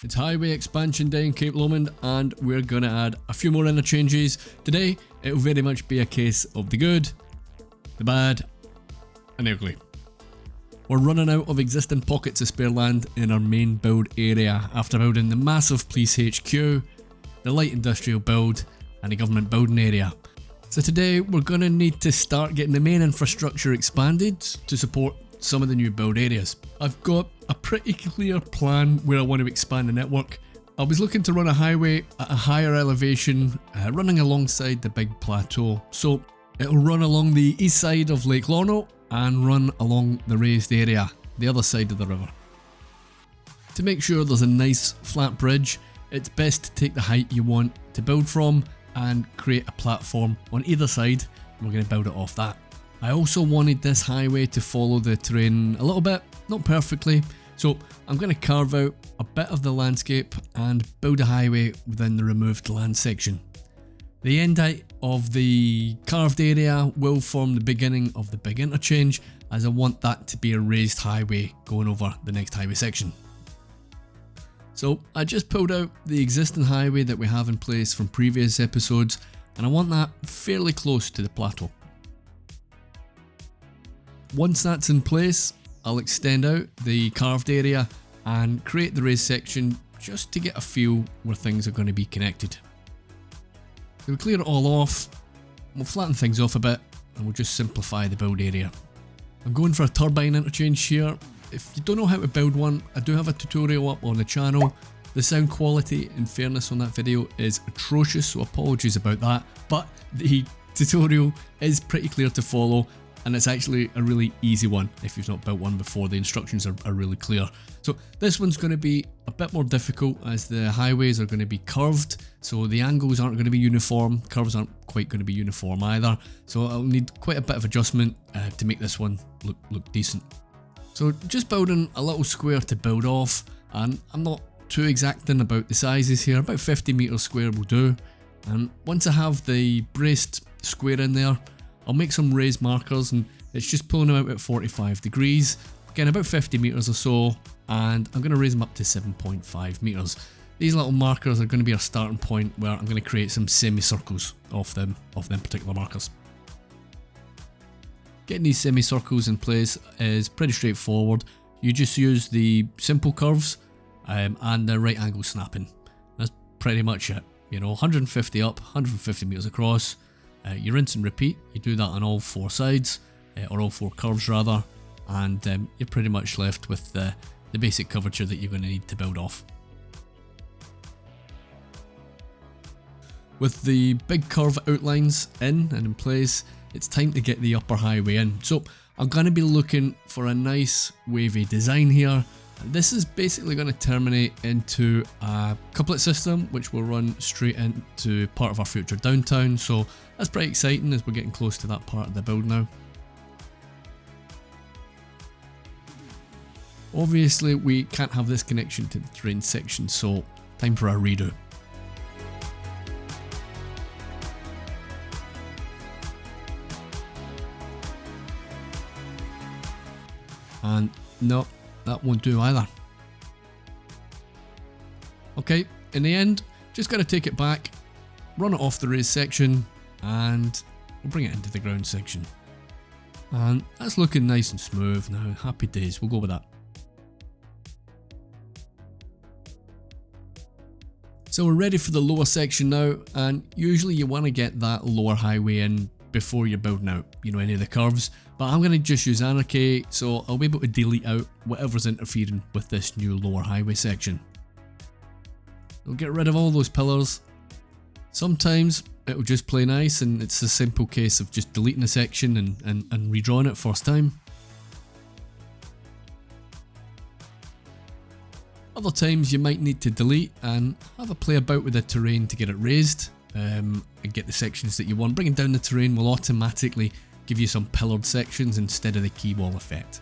It's highway expansion day in Cape Lomond and we're going to add a few more interchanges. Today it will very much be a case of the good, the bad and the ugly. We're running out of existing pockets of spare land in our main build area after building the massive police HQ, the light industrial build and the government building area. So today we're going to need to start getting the main infrastructure expanded to support some of the new build areas. I've got a pretty clear plan where I want to expand the network. I was looking to run a highway at a higher elevation, running alongside the big plateau. So it'll run along the east side of Lake Lorno and run along the raised area, the other side of the river. To make sure there's a nice flat bridge, it's best to take the height you want to build from and create a platform on either side. We're going to build it off that. I also wanted this highway to follow the terrain a little bit, not perfectly, so I'm going to carve out a bit of the landscape and build a highway within the removed land section. The end height of the carved area will form the beginning of the big interchange, as I want that to be a raised highway going over the next highway section. So I just pulled out the existing highway that we have in place from previous episodes, and I want that fairly close to the plateau. Once that's in place, I'll extend out the carved area and create the raised section just to get a feel where things are going to be connected. So we'll clear it all off, we'll flatten things off a bit and we'll just simplify the build area. I'm going for a turbine interchange here. If you don't know how to build one, I do have a tutorial up on the channel. The sound quality, in fairness, on that video is atrocious, so apologies about that, but the tutorial is pretty clear to follow. And it's actually a really easy one if you've not built one before. The instructions are really clear. So this one's going to be a bit more difficult as the highways are going to be curved, so the angles aren't going to be uniform, curves aren't quite going to be uniform either, so I'll need quite a bit of adjustment to make this one look decent. So just building a little square to build off, and I'm not too exacting about the sizes here, about 50 meters square will do. And once I have the braced square in there, I'll make some raised markers, and it's just pulling them out at 45 degrees, again about 50 meters or so, and I'm going to raise them up to 7.5 meters. These little markers are going to be our starting point where I'm going to create some semicircles off them particular markers. Getting these semicircles in place is pretty straightforward. You just use the simple curves and the right angle snapping. That's pretty much it. You know, 150 up, 150 meters across. You rinse and repeat. You do that on all four sides, or all four curves rather, and you're pretty much left with the basic curvature that you're going to need to build off. With the big curve outlines in and in place, it's time to get the upper highway in. So I'm going to be looking for a nice wavy design here. This is basically going to terminate into a couplet system which will run straight into part of our future downtown, so that's pretty exciting as we're getting close to that part of the build now. Obviously we can't have this connection to the train section, so time for a redo. And no, that won't do either. Okay, in the end, just gotta take it back, run it off the raised section, and we'll bring it into the ground section. And that's looking nice and smooth now, happy days, we'll go with that. So we're ready for the lower section now, and usually you want to get that lower highway in before you're building out, you know, any of the curves, but I'm going to just use Anarchy, so I'll be able to delete out whatever's interfering with this new lower highway section. We'll get rid of all those pillars. Sometimes it'll just play nice and it's a simple case of just deleting a section and redrawing it first time. Other times you might need to delete and have a play about with the terrain to get it raised. And get the sections that you want. Bringing down the terrain will automatically give you some pillared sections instead of the key wall effect.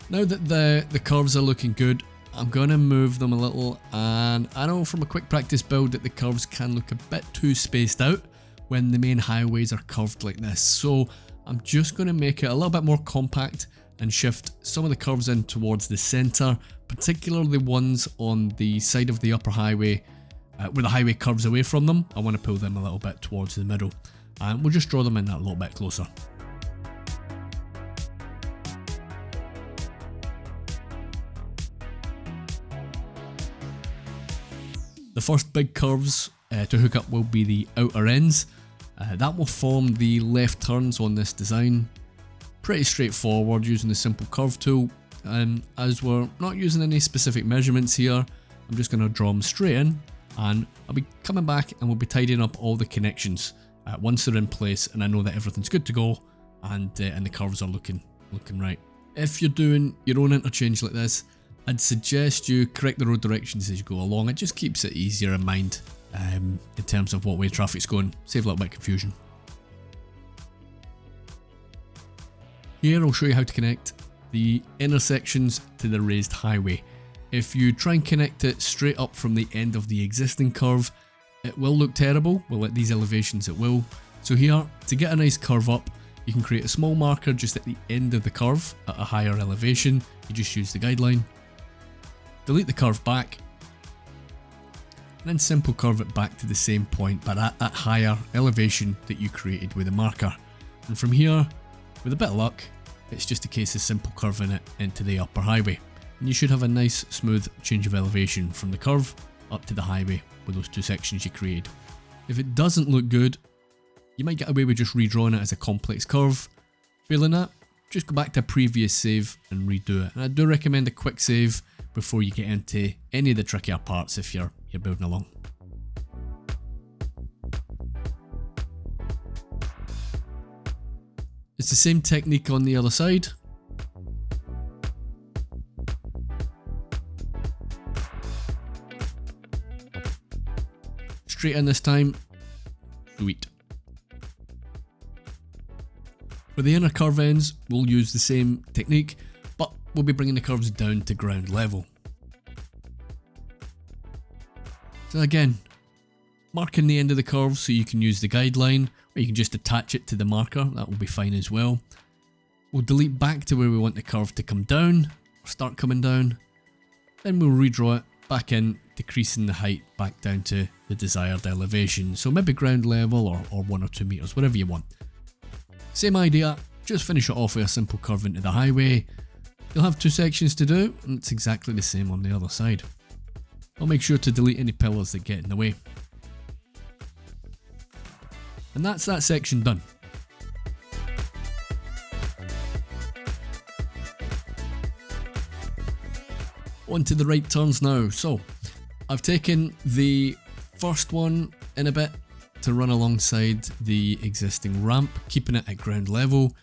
Now that the curves are looking good, I'm going to move them a little, and I know from a quick practice build that the curves can look a bit too spaced out when the main highways are curved like this, so I'm just going to make it a little bit more compact and shift some of the curves in towards the centre, particularly the ones on the side of the upper highway where the highway curves away from them. I want to pull them a little bit towards the middle, and we'll just draw them in that little bit closer. The first big curves to hook up will be the outer ends. That will form the left turns on this design. Pretty straightforward using the simple curve tool, and as we're not using any specific measurements here, I'm just going to draw them straight in, and I'll be coming back and we'll be tidying up all the connections once they're in place and I know that everything's good to go and the curves are looking right. If you're doing your own interchange like this, I'd suggest you correct the road directions as you go along. It just keeps it easier in mind in terms of what way traffic's going, save a little bit of confusion. Here I'll show you how to connect the intersections to the raised highway. If you try and connect it straight up from the end of the existing curve, it will look terrible. Well, at these elevations it will. So here, to get a nice curve up, you can create a small marker just at the end of the curve at a higher elevation. You just use the guideline. Delete the curve back, and then simple curve it back to the same point but at that higher elevation that you created with the marker. And from here, with a bit of luck, it's just a case of simple curving it into the upper highway. And you should have a nice smooth change of elevation from the curve up to the highway with those two sections you created. If it doesn't look good, you might get away with just redrawing it as a complex curve. Failing that, just go back to a previous save and redo it. And I do recommend a quick save before you get into any of the trickier parts if you're building along. It's the same technique on the other side. Straight in this time. Sweet. For the inner curve ends, we'll use the same technique, but we'll be bringing the curves down to ground level. So again, marking the end of the curve so you can use the guideline, or you can just attach it to the marker, that will be fine as well. We'll delete back to where we want the curve to come down, or start coming down. Then we'll redraw it back in, decreasing the height back down to the desired elevation. So maybe ground level or 1 or 2 meters, whatever you want. Same idea, just finish it off with a simple curve into the highway. You'll have 2 sections to do, and it's exactly the same on the other side. I'll make sure to delete any pillars that get in the way. And that's that section done. On to the right turns now. So, I've taken the first one in a bit to run alongside the existing ramp, keeping it at ground level.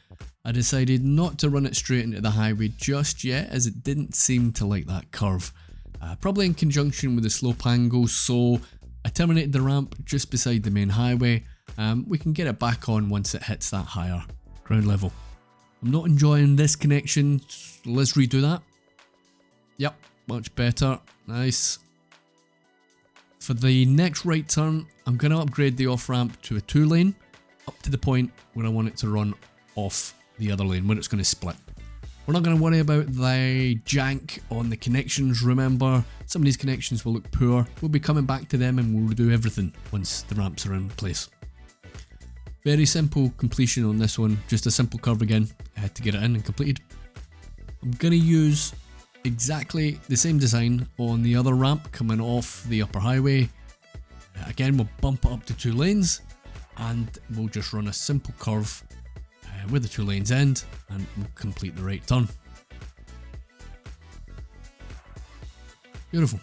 I decided not to run it straight into the highway just yet, as it didn't seem to like that curve. Probably in conjunction with the slope angle, so I terminated the ramp just beside the main highway. We can get it back on once it hits that higher ground level. I'm not enjoying this connection, so let's redo that. Yep, much better, nice. For the next right turn, I'm going to upgrade the off ramp to a 2-lane, up to the point where I want it to run off the other lane, where it's going to split. We're not going to worry about the jank on the connections, remember. Some of these connections will look poor. We'll be coming back to them and we'll do everything once the ramps are in place. Very simple completion on this one, just a simple curve again to get it in and completed. I'm going to use exactly the same design on the other ramp coming off the upper highway. Again, we'll bump it up to 2 lanes and we'll just run a simple curve where the 2 lanes end and we'll complete the right turn. Beautiful.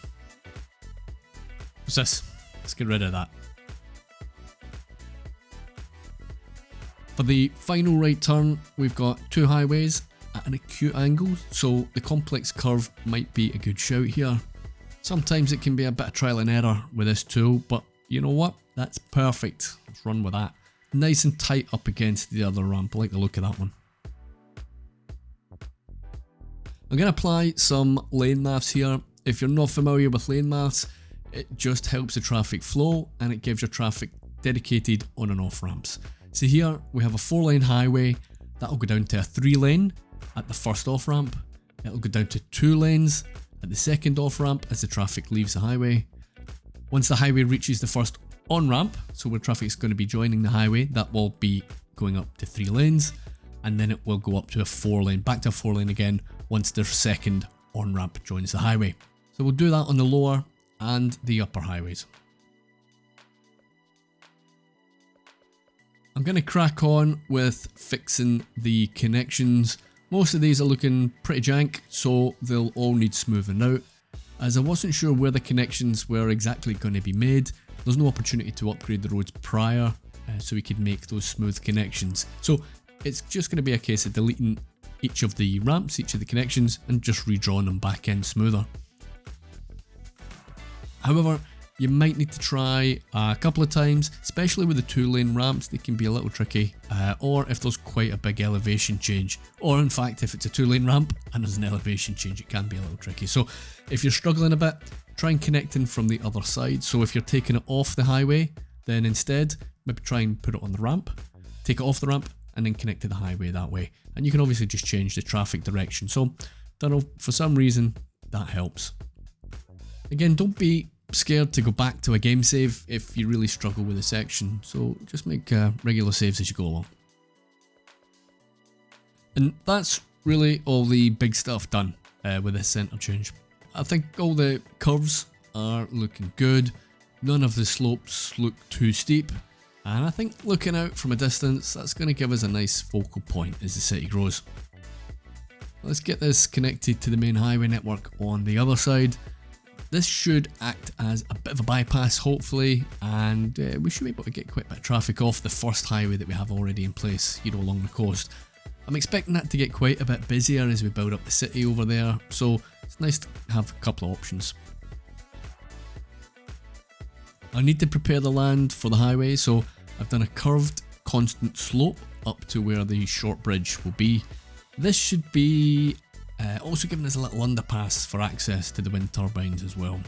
What's this? Let's get rid of that. For the final right turn, we've got 2 highways at an acute angle, so the complex curve might be a good shout here. Sometimes it can be a bit of trial and error with this tool, but you know what? That's perfect. Let's run with that. Nice and tight up against the other ramp. I like the look of that one. I'm going to apply some lane maths here. If you're not familiar with lane maths, it just helps the traffic flow and it gives your traffic dedicated on and off ramps. So here we have a 4-lane highway, that'll go down to a 3-lane, at the first off ramp. It'll go down to 2 lanes at the second off ramp as the traffic leaves the highway. Once the highway reaches the first on ramp, so where traffic is going to be joining the highway, that will be going up to 3 lanes, and then it will go up to a 4 lane, back to a 4 lane again once the second on ramp joins the highway. So we'll do that on the lower and the upper highways. I'm going to crack on with fixing the connections. Most of these are looking pretty jank, so they'll all need smoothing out. As I wasn't sure where the connections were exactly going to be made, there's no opportunity to upgrade the roads prior, so we could make those smooth connections. So it's just going to be a case of deleting each of the ramps, each of the connections, and just redrawing them back in smoother. However, you might need to try a couple of times, especially with the 2-lane ramps. They can be a little tricky, or if there's quite a big elevation change, or in fact if it's a 2-lane ramp and there's an elevation change, it can be a little tricky. So if you're struggling a bit, try and connect in from the other side. So if you're taking it off the highway, then instead maybe try and put it on the ramp, take it off the ramp, and then connect to the highway that way. And you can obviously just change the traffic direction. So don't know, for some reason that helps. Again, don't be scared to go back to a game save if you really struggle with a section, so just make regular saves as you go along. And that's really all the big stuff done with this interchange. I think all the curves are looking good, none of the slopes look too steep, and I think looking out from a distance, that's going to give us a nice focal point as the city grows. Let's get this connected to the main highway network on the other side. This should act as a bit of a bypass, hopefully, and we should be able to get quite a bit of traffic off the first highway that we have already in place, along the coast. I'm expecting that to get quite a bit busier as we build up the city over there, so it's nice to have a couple of options. I need to prepare the land for the highway, so I've done a curved constant slope up to where the short bridge will be. This should be also giving us a little underpass for access to the wind turbines as well.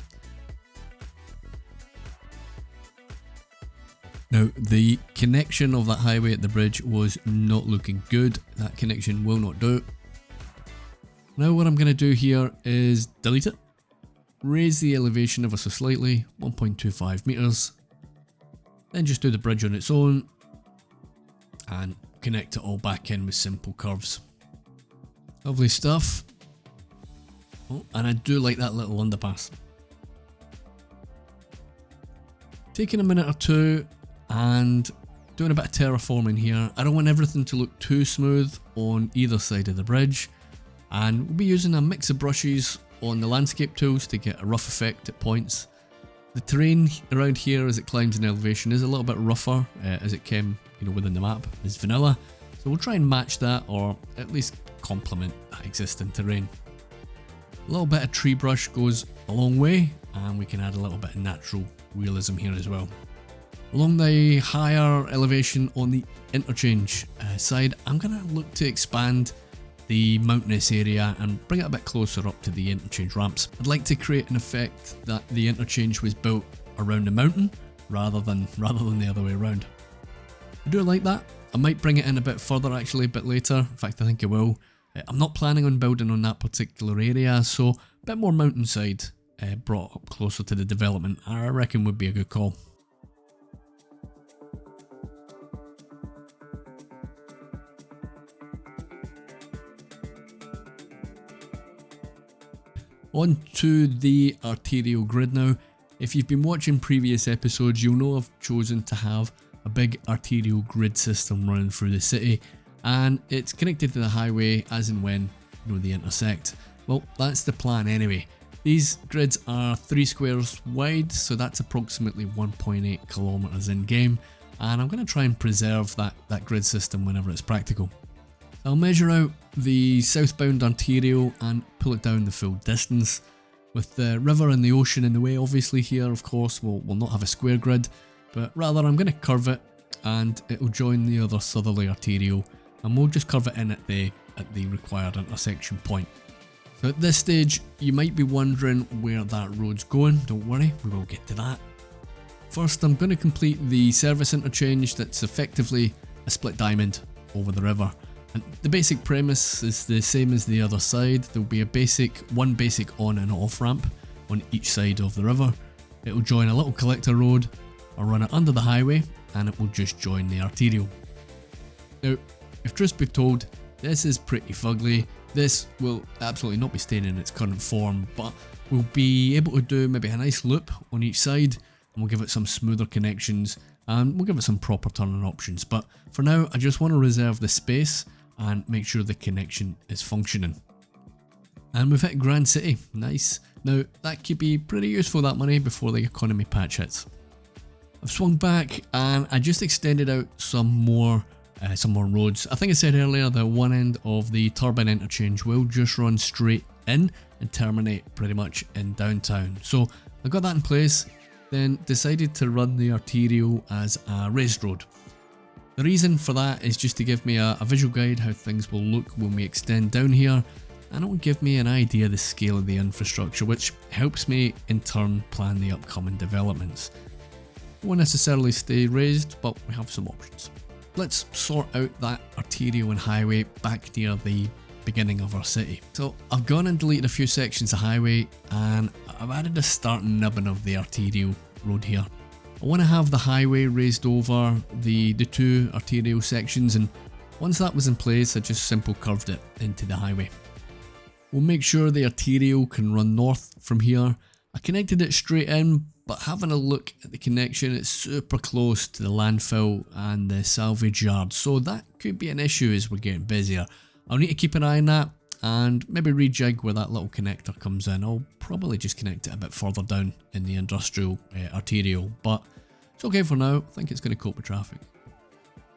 Now, the connection of that highway at the bridge was not looking good. That connection will not do. Now what I'm going to do here is delete it, raise the elevation ever so slightly, 1.25 meters, then just do the bridge on its own and connect it all back in with simple curves. Lovely stuff. Oh, and I do like that little underpass. Taking a minute or two and doing a bit of terraforming here. I don't want everything to look too smooth on either side of the bridge, and we'll be using a mix of brushes on the landscape tools to get a rough effect at points. The terrain around here as it climbs in elevation is a little bit rougher as it came within the map as vanilla, so we'll try and match that, or at least complement that existing terrain. A little bit of tree brush goes a long way, and we can add a little bit of natural realism here as well. Along the higher elevation on the interchange side, I'm going to look to expand the mountainous area and bring it a bit closer up to the interchange ramps. I'd like to create an effect that the interchange was built around a mountain rather than the other way around. I do like that. I might bring it in a bit further actually a bit later. In fact, I think I will. I'm not planning on building on that particular area, so a bit more mountainside brought up closer to the development, I reckon would be a good call. On to the arterial grid now. If you've been watching previous episodes, you'll know I've chosen to have a big arterial grid system running through the city, and it's connected to the highway as and when they intersect. Well, that's the plan anyway. These grids are 3 squares wide, so that's approximately 1.8 kilometers in game, and I'm going to try and preserve that grid system whenever it's practical. I'll measure out the southbound arterial and pull it down the full distance. With the river and the ocean in the way, obviously here, of course, we'll not have a square grid, but rather I'm going to curve it and it'll join the other southerly arterial, and we'll just curve it in at the required intersection point. So at this stage, you might be wondering where that road's going. Don't worry, we will get to that. First, I'm going to complete the service interchange that's effectively a split diamond over the river. And the basic premise is the same as the other side. There'll be one basic on and off ramp on each side of the river. It will join a little collector road or run it under the highway, and it will just join the arterial. Now, if truth be told, this is pretty fugly. This will absolutely not be staying in its current form, but we'll be able to do maybe a nice loop on each side, and we'll give it some smoother connections, and we'll give it some proper turning options. But for now, I just want to reserve the space and make sure the connection is functioning. And we've hit Grand City, nice. Now that could be pretty useful, that money, before the economy patch hits. I've swung back and I just extended out some more roads. I think I said earlier that one end of the Turbine Interchange will just run straight in and terminate pretty much in downtown. So I got that in place, then decided to run the arterial as a raised road. The reason for that is just to give me a visual guide how things will look when we extend down here, and it will give me an idea of the scale of the infrastructure, which helps me in turn plan the upcoming developments. It won't necessarily stay raised, but we have some options. Let's sort out that arterial and highway back near the beginning of our city. So I've gone and deleted a few sections of highway, and I've added a starting nubbin of the arterial road here. I want to have the highway raised over the two arterial sections, and once that was in place, I just simple curved it into the highway. We'll make sure the arterial can run north from here. I connected it straight in, but having a look at the connection, it's super close to the landfill and the salvage yard, so that could be an issue as we're getting busier. I'll need to keep an eye on that and maybe rejig where that little connector comes in. I'll probably just connect it a bit further down in the industrial arterial, but it's okay for now. I think it's going to cope with traffic.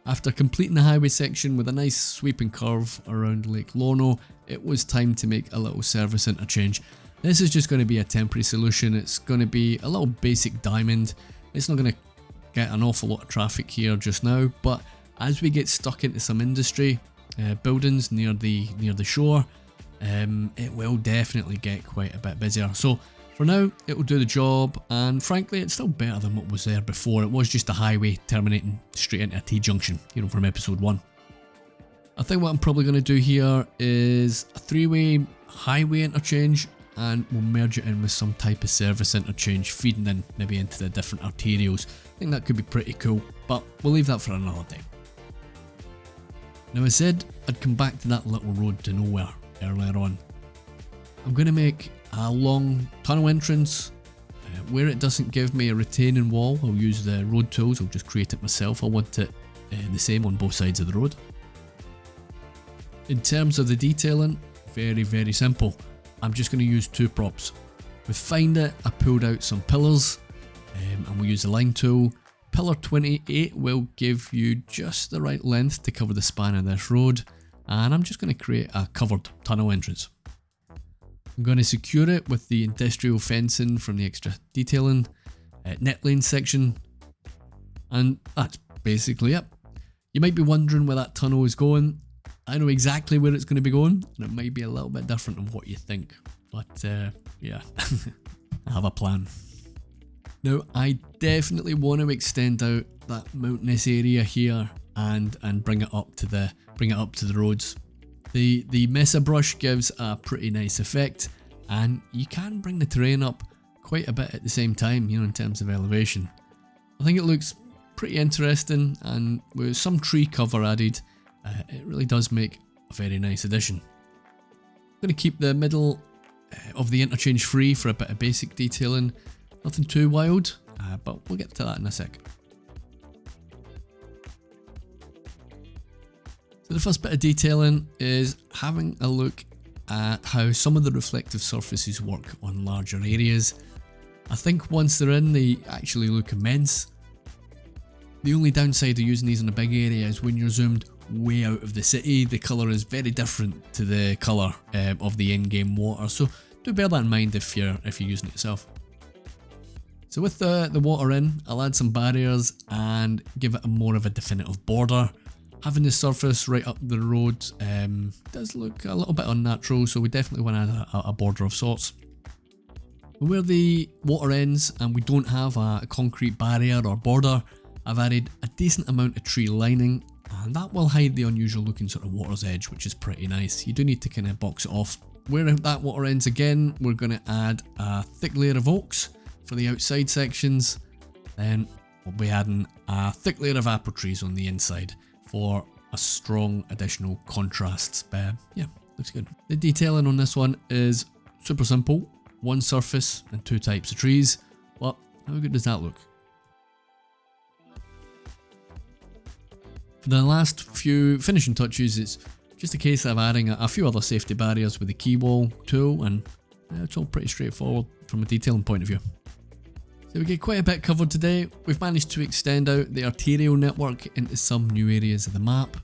After completing the highway section with a nice sweeping curve around Lake Lorno, it was time to make a little service interchange. This is just going to be a temporary solution. It's going to be a little basic diamond. It's not going to get an awful lot of traffic here just now, but as we get stuck into some industry buildings near the shore, it will definitely get quite a bit busier. So for now, it will do the job, and frankly, it's still better than what was there before. It was just a highway terminating straight into a T-junction, from episode 1. I think what I'm probably going to do here is a 3-way highway interchange, and we'll merge it in with some type of service interchange feeding in maybe into the different arterials. I think that could be pretty cool, but we'll leave that for another day. Now, I said I'd come back to that little road to nowhere earlier on. I'm going to make a long tunnel entrance. Where it doesn't give me a retaining wall, I'll use the road tools. I'll just create it myself. I want it the same on both sides of the road. In terms of the detailing, very, very simple. I'm just going to use 2 props. With Find It, I pulled out some pillars, and we'll use the line tool. Pillar 28 will give you just the right length to cover the span of this road, and I'm just going to create a covered tunnel entrance. I'm going to secure it with the industrial fencing from the extra detailing net lane section, and that's basically it. You might be wondering where that tunnel is going. I know exactly where it's going to be going, and it might be a little bit different than what you think, but yeah, I have a plan. Now, I definitely want to extend out that mountainous area here and bring it up to the roads. The Mesa brush gives a pretty nice effect, and you can bring the terrain up quite a bit at the same time, in terms of elevation. I think it looks pretty interesting, and with some tree cover added, it really does make a very nice addition. I'm going to keep the middle of the interchange free for a bit of basic detailing. Nothing too wild, but we'll get to that in a sec. So the first bit of detailing is having a look at how some of the reflective surfaces work on larger areas. I think once they're in, they actually look immense. The only downside of using these in a big area is when you're zoomed way out of the city, the colour is very different to the colour of the in-game water, so do bear that in mind if you're using it yourself. So with the water in, I'll add some barriers and give it more of a definitive border. Having the surface right up the road does look a little bit unnatural, so we definitely want to add a border of sorts. Where the water ends and we don't have a concrete barrier or border, I've added a decent amount of tree lining and that will hide the unusual looking sort of water's edge, which is pretty nice. You do need to kind of box it off. Where that water ends again, we're going to add a thick layer of oaks for the outside sections. Then we'll be adding a thick layer of apple trees on the inside for a strong additional contrast. Yeah, looks good. The detailing on this one is super simple. One surface and two types of trees. But how good does that look? For the last few finishing touches, it's just a case of adding a few other safety barriers with the key wall tool, and it's all pretty straightforward from a detailing point of view. So we get quite a bit covered today. We've managed to extend out the arterial network into some new areas of the map.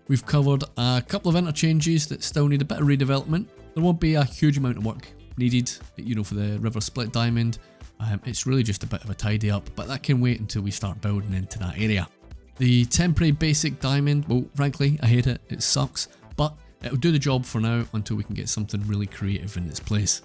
We've covered a couple of interchanges that still need a bit of redevelopment. There won't be a huge amount of work needed, for the river split diamond. It's really just a bit of a tidy up, but that can wait until we start building into that area. The temporary basic diamond, well, frankly, I hate it. It sucks, but it'll do the job for now until we can get something really creative in its place.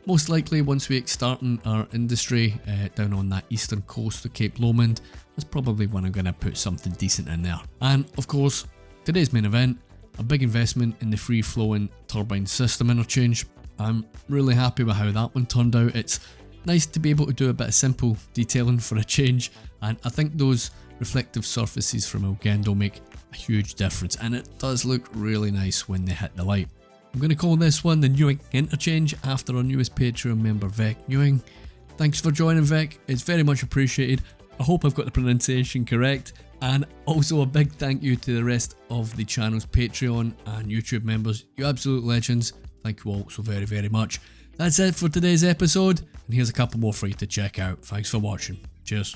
Most likely, once we start our industry down on that eastern coast of Cape Lomond, that's probably when I'm going to put something decent in there. And of course, today's main event, a big investment in the free-flowing turbine system interchange. I'm really happy with how that one turned out. It's nice to be able to do a bit of simple detailing for a change, and I think those reflective surfaces from Elgando make a huge difference, and it does look really nice when they hit the light. I'm going to call this one the Newing Interchange after our newest Patreon member, Vec Newing. Thanks for joining, Vec. It's very much appreciated. I hope I've got the pronunciation correct, and also a big thank you to the rest of the channel's Patreon and YouTube members. You absolute legends. Thank you all so very, very much. That's it for today's episode, and here's a couple more for you to check out. Thanks for watching. Cheers.